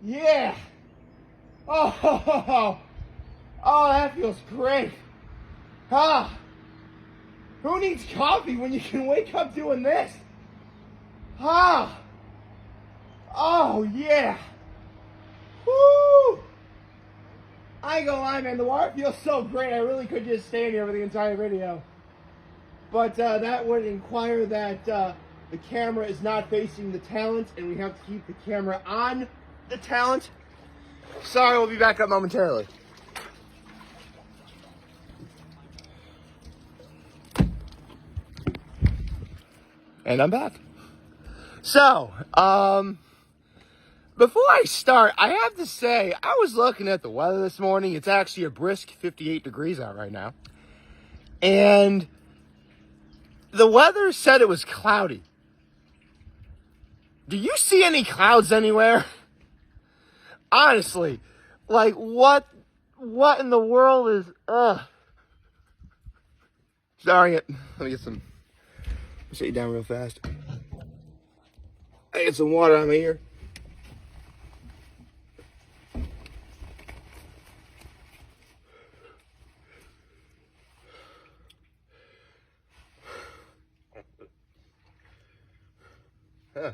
Yeah. Oh, oh, that feels great. Ah, who needs coffee when you can wake up doing this? Ah, oh yeah. Woo! I ain't gonna lie, man. The water feels so great. I really could just stand here for the entire video. But that would inquire that the camera is not facing the talent, and we have to keep the camera on the talent. Sorry, we'll be back up momentarily. And I'm back. So, before I start, I have to say, I was looking at the weather this morning. It's actually a brisk 58 degrees out right now. And the weather said it was cloudy. Do you see any clouds anywhere? Honestly, like what in the world is, Sorry, let me get some, I'll shut you down real fast. I get some water on my ear. Huh.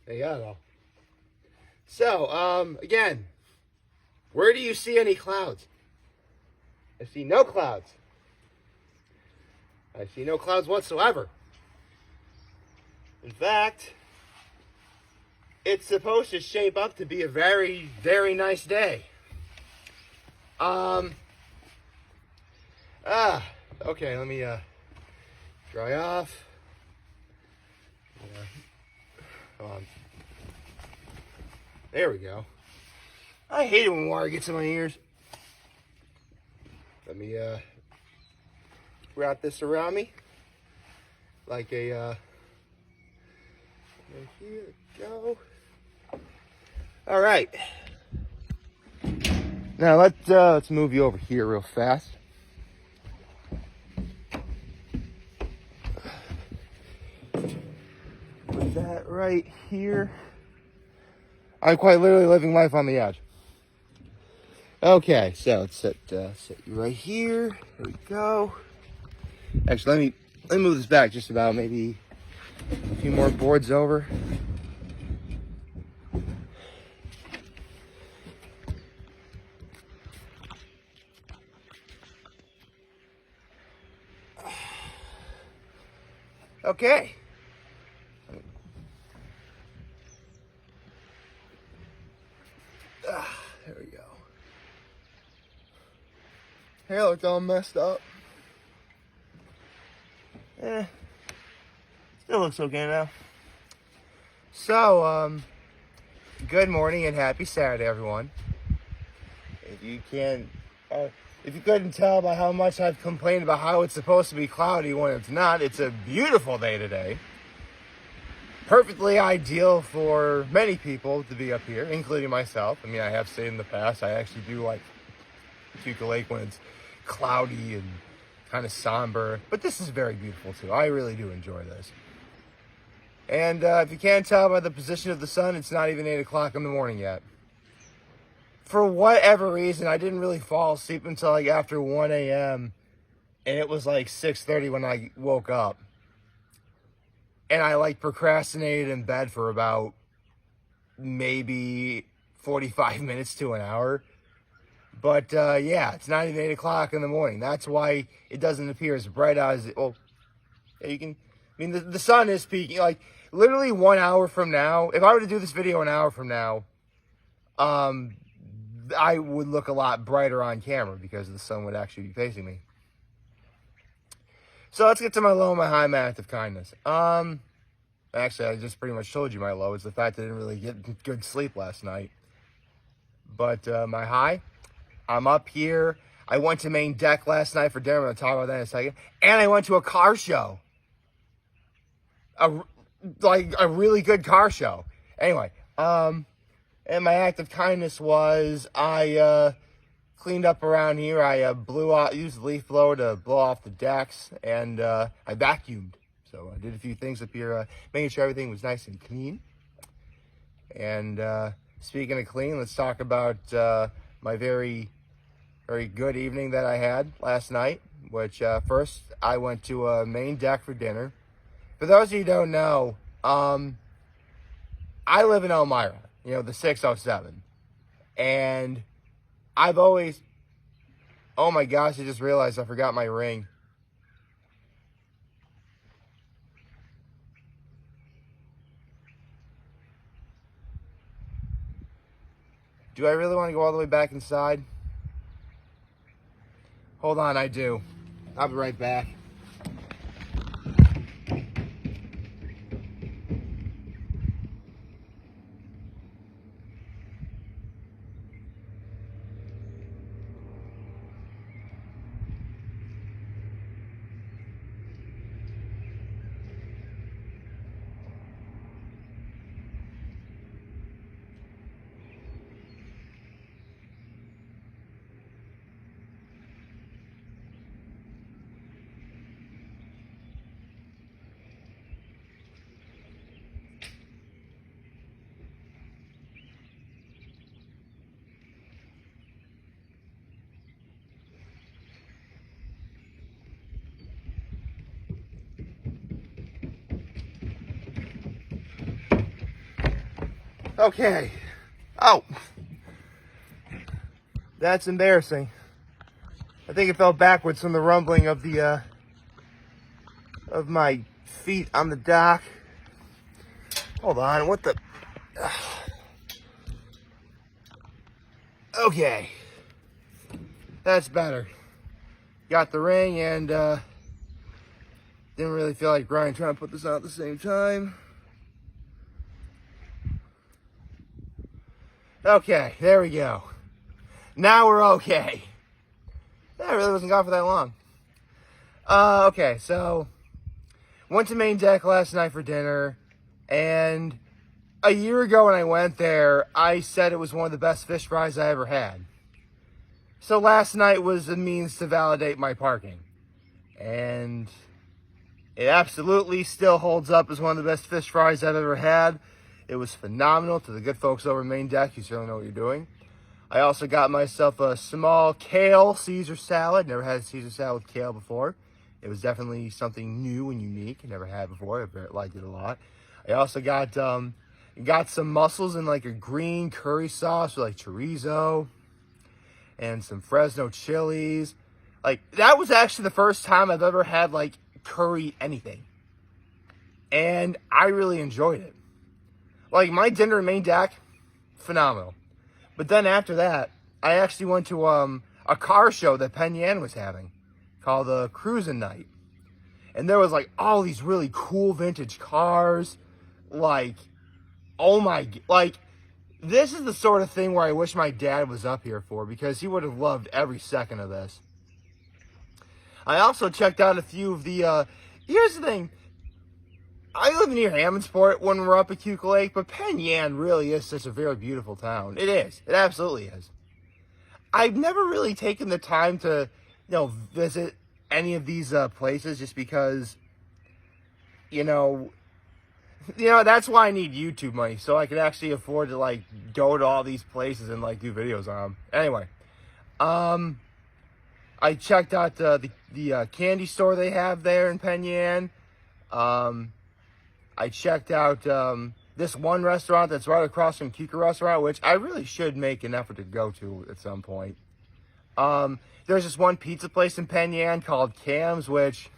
There you go. So, again, where do you see any clouds? I see no clouds. I see no clouds whatsoever. In fact, it's supposed to shape up to be a very, very nice day. Okay, let me, dry off. Hold on. There we go. I hate it when water gets in my ears. Let me, wrap this around me. Like a, right here we go. All right. Now let's move you over here real fast. Put that right here. I'm quite literally living life on the edge. Okay, so let's set you right here. There we go. Actually, let me move this back just about maybe a few more boards over. Okay. There we go. Hair looked all messed up. Still looks okay now. So, good morning and happy Saturday, everyone. If you couldn't tell by how much I've complained about how it's supposed to be cloudy when it's not, it's a beautiful day today. Perfectly ideal for many people to be up here, including myself. I mean, I have stayed in the past. I actually do like Cuca Lake when it's cloudy and kind of somber. But this is very beautiful too. I really do enjoy this. And if you can't tell by the position of the sun, it's not even 8 o'clock in the morning yet. For whatever reason, I didn't really fall asleep until like after 1 a.m. And it was like 6:30 when I woke up. And I like procrastinated in bed for about maybe 45 minutes to an hour. But yeah, it's not even 8 o'clock in the morning. That's why it doesn't appear as bright as it. Well, you can. I mean, the sun is peaking. Like literally 1 hour from now. If I were to do this video an hour from now, I would look a lot brighter on camera because the sun would actually be facing me. So let's get to my low and my high, my act of kindness. Actually, I just pretty much told you my low is the fact that I didn't really get good sleep last night. But my high, I'm up here. I went to main deck last night for dinner. I'm going to talk about that in a second. And I went to a car show. A really good car show. Anyway, and my act of kindness was I cleaned up around here. I used the leaf blower to blow off the decks, and I vacuumed. So I did a few things up here, making sure everything was nice and clean. And Speaking of clean, let's talk about my very, very good evening that I had last night. Which first I went to a main deck for dinner. For those of you who don't know, I live in Elmira, the 607, and I've always. Oh my gosh! I just realized I forgot my ring. Do I really want to go all the way back inside? Hold on, I do. I'll be right back. Okay. Oh. That's embarrassing. I think it fell backwards from the rumbling of the of my feet on the dock. Hold on, what the Okay. That's better. Got the ring and didn't really feel like trying to put this on at the same time. Okay, there we go. Now we're okay. That really wasn't gone for that long. Okay, so went to main deck last night for dinner, and a year ago when I went there, I said it was one of the best fish fries I ever had. So last night was a means to validate my parking, and it absolutely still holds up as one of the best fish fries I've ever had. It was phenomenal. To the good folks over main deck, you certainly know what you're doing. I also got myself a small kale Caesar salad. Never had a Caesar salad with kale before. It was definitely something new and unique. Never had before. I liked it a lot. I also got some mussels in like a green curry sauce with like chorizo and some Fresno chilies. Like, that was actually the first time I've ever had like curry anything. And I really enjoyed it. Like, my dinner at main deck, phenomenal. But then after that, I actually went to a car show that Penn Yan was having called the Cruisin' Night. And there was like all these really cool vintage cars. Like, oh my, like, this is the sort of thing where I wish my dad was up here for, because he would have loved every second of this. I also checked out a few of the, here's the thing. I live near Hammondsport when we're up at Cuca Lake, but Penn Yan really is such a very beautiful town. It is. It absolutely is. I've never really taken the time to, visit any of these places just because, that's why I need YouTube money, so I can actually afford to, like, go to all these places and, like, do videos on them. Anyway, I checked out the candy store they have there in Penn Yan. I checked out this one restaurant that's right across from Cuca Restaurant, which I really should make an effort to go to at some point. There's this one pizza place in Penn Yan called Cam's, which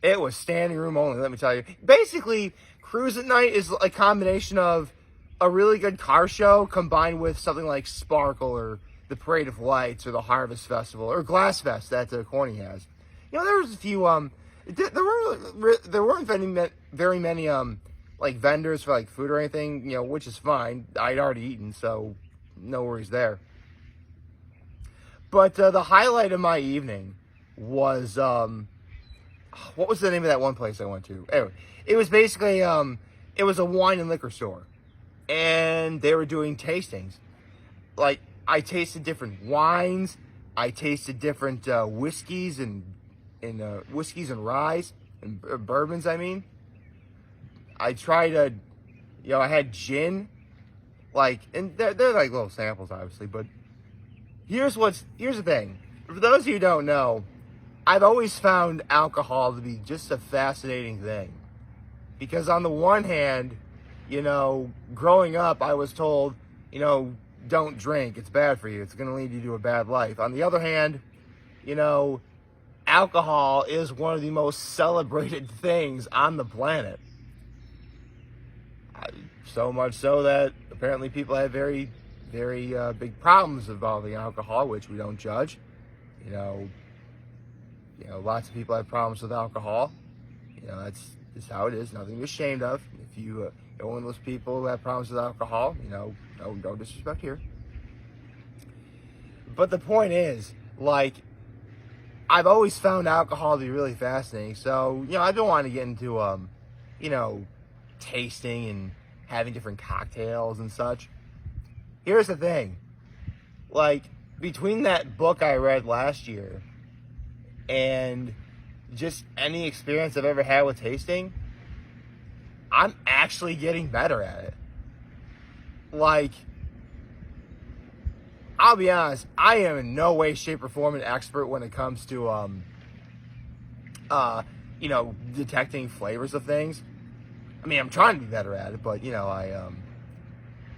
it was standing room only, let me tell you. Basically, Cruisin' Night is a combination of a really good car show combined with something like Sparkle or the Parade of Lights or the Harvest Festival or Glass Fest that Corny has. There was a few there weren't very many like vendors for like food or anything, which is fine. I'd already eaten, so no worries there. But the highlight of my evening was what was the name of that one place I went to? Anyway, it was basically it was a wine and liquor store, and they were doing tastings. Like, I tasted different wines, I tasted different whiskeys and ryes and bourbons. I mean, I tried I had gin, Like, and they're like little samples, obviously, but here's the thing. For those of you who don't know, I've always found alcohol to be just a fascinating thing. Because on the one hand, growing up, I was told, don't drink. It's bad for you. It's going to lead you to a bad life. On the other hand, alcohol is one of the most celebrated things on the planet. So much so that apparently people have very, very big problems involving alcohol, which we don't judge. Lots of people have problems with alcohol. That's just how it is. Nothing to be ashamed of. If you are one of those people who have problems with alcohol, no disrespect here. But the point is, like, I've always found alcohol to be really fascinating. So, I've been wanting to get into, tasting and having different cocktails and such. Here's the thing. Like, between that book I read last year and just any experience I've ever had with tasting, I'm actually getting better at it. Like, I'll be honest, I am in no way, shape, or form an expert when it comes to, detecting flavors of things. I mean, I'm trying to be better at it, but,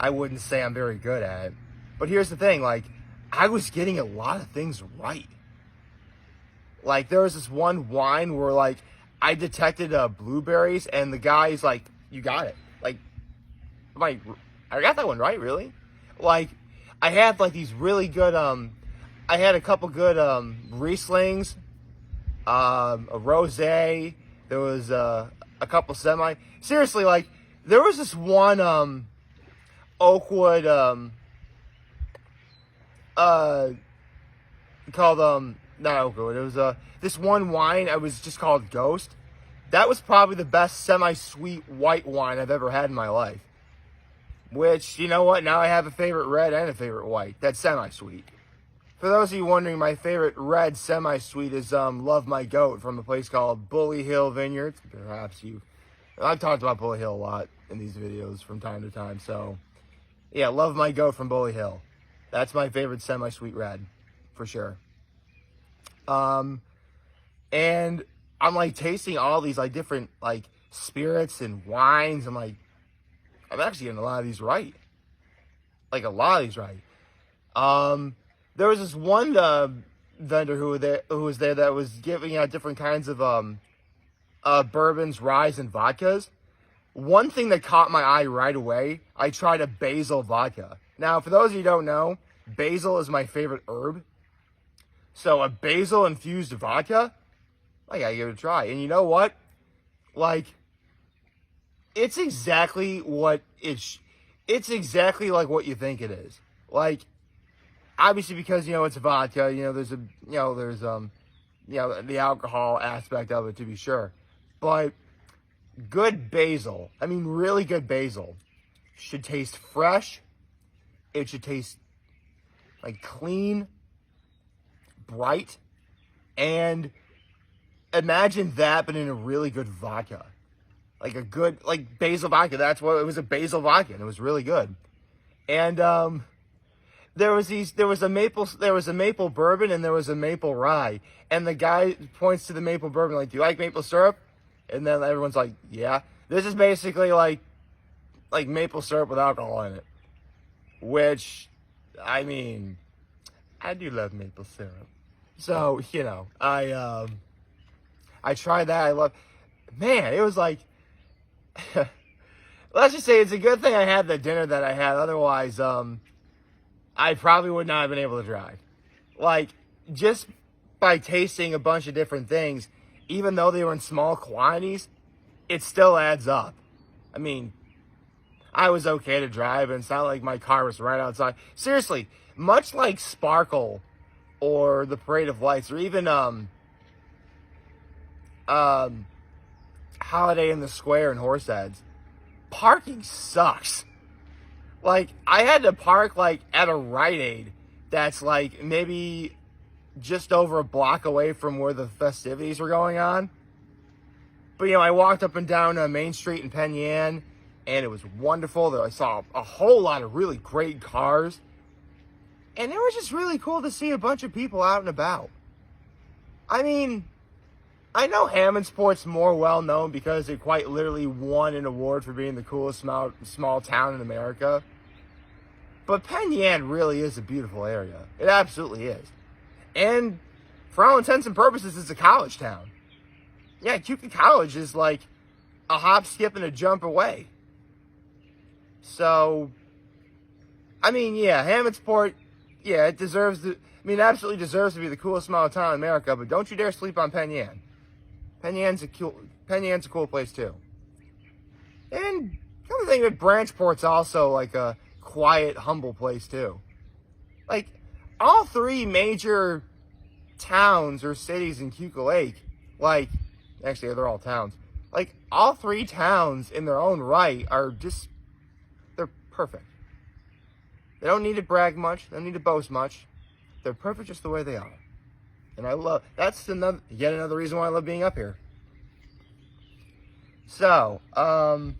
I wouldn't say I'm very good at it. But here's the thing, like, I was getting a lot of things right. Like, there was this one wine where, like, I detected blueberries, and the guy's like, you got it. Like, I got that one right, really? Like, I had, like, these really good, I had a couple good Rieslings, a rosé, there was a couple semi. Seriously, like, there was this one Oakwood called not Oakwood. It was this one wine. It was just called Ghost. That was probably the best semi-sweet white wine I've ever had in my life. Which, you know what? Now I have a favorite red and a favorite white. That's semi-sweet. For those of you wondering, my favorite red semi-sweet is Love My Goat from a place called Bully Hill Vineyards. Perhaps I've talked about Bully Hill a lot in these videos from time to time. So, yeah, Love My Goat from Bully Hill. That's my favorite semi-sweet red, for sure. And I'm like tasting all these like different like spirits and wines. I'm like, I'm actually getting a lot of these right. Like a lot of these right. There was this one vendor who was there that was giving out different kinds of bourbons, ryes, and vodkas. One thing that caught my eye right away, I tried a basil vodka. Now, for those of you who don't know, basil is my favorite herb. So a basil infused vodka, I gotta give it a try. And you know what? Like, it's exactly what it's exactly like what you think it is. Like, obviously because, it's vodka, there's the alcohol aspect of it, to be sure. But good basil, I mean really good basil, should taste fresh. It should taste like clean, bright, and imagine that, but in a really good vodka. Like a good, like basil vodka. That's what it was, a basil vodka, and it was really good. And there was a maple bourbon and there was a maple rye. And the guy points to the maple bourbon like, do you like maple syrup? And then everyone's like, yeah. This is basically like maple syrup with alcohol in it. Which, I mean, I do love maple syrup. So, I tried that. Man, it was like, let's just say it's a good thing I had the dinner that I had. Otherwise, I probably would not have been able to drive. Like, just by tasting a bunch of different things, even though they were in small quantities, it still adds up. I mean, I was okay to drive, and it's not like my car was right outside. Seriously, much like Sparkle or the Parade of Lights, or even Holiday in the Square in Horseheads, parking sucks. Like, I had to park, like, at a Rite Aid that's, like, maybe just over a block away from where the festivities were going on. But, I walked up and down Main Street in Penn Yan, and it was wonderful. I saw a whole lot of really great cars, and it was just really cool to see a bunch of people out and about. I mean, I know Hammondsport's more well known because it quite literally won an award for being the coolest small town in America. But Penn Yan really is a beautiful area. It absolutely is. And for all intents and purposes, it's a college town. Yeah, Keuka College is like a hop, skip, and a jump away. So, I mean, yeah, Hammondsport, yeah, it absolutely deserves to be the coolest small town in America, but don't you dare sleep on Penn Yan. Penn Yan's a cool place too. And come to think of it, Branchport's also like a quiet, humble place too. Like, all three major towns or cities in Keuka Lake, like, actually they're all towns. Like, all three towns in their own right are just, they're perfect. They don't need to brag much. They don't need to boast much. They're perfect just the way they are. And that's yet another reason why I love being up here. So, all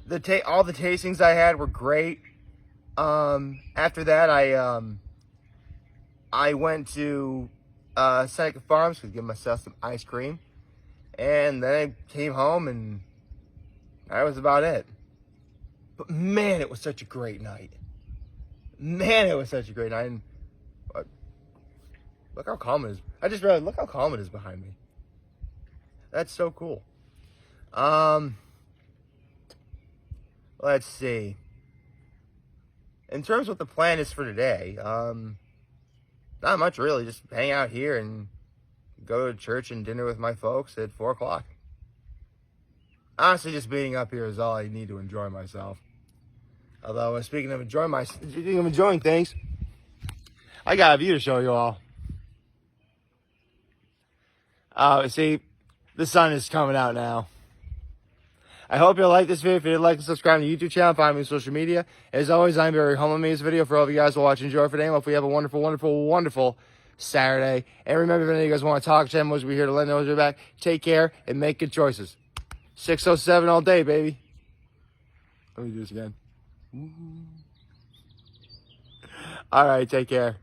the tastings I had were great. After that, I went to Seneca Farms to give myself some ice cream. And then I came home, and that was about it. But man, it was such a great night. And look how calm it is. I just realized, look how calm it is behind me. That's so cool. Let's see. In terms of what the plan is for today, not much really. Just hang out here and go to church and dinner with my folks at 4 o'clock. Honestly, just being up here is all I need to enjoy myself. Although, speaking of enjoying things, I got a view to show you all. See, the sun is coming out now. I hope you like this video. If you did, like and subscribe to the YouTube channel. Find me on social media. As always, I'm Barry. Home made this video for all of you guys who watch and enjoy for today. Hopefully you have a wonderful, wonderful, wonderful Saturday. And remember, if any of you guys want to talk, Jen was here to let know you're back. Take care and make good choices. 607 all day, baby. Let me do this again. All right, take care.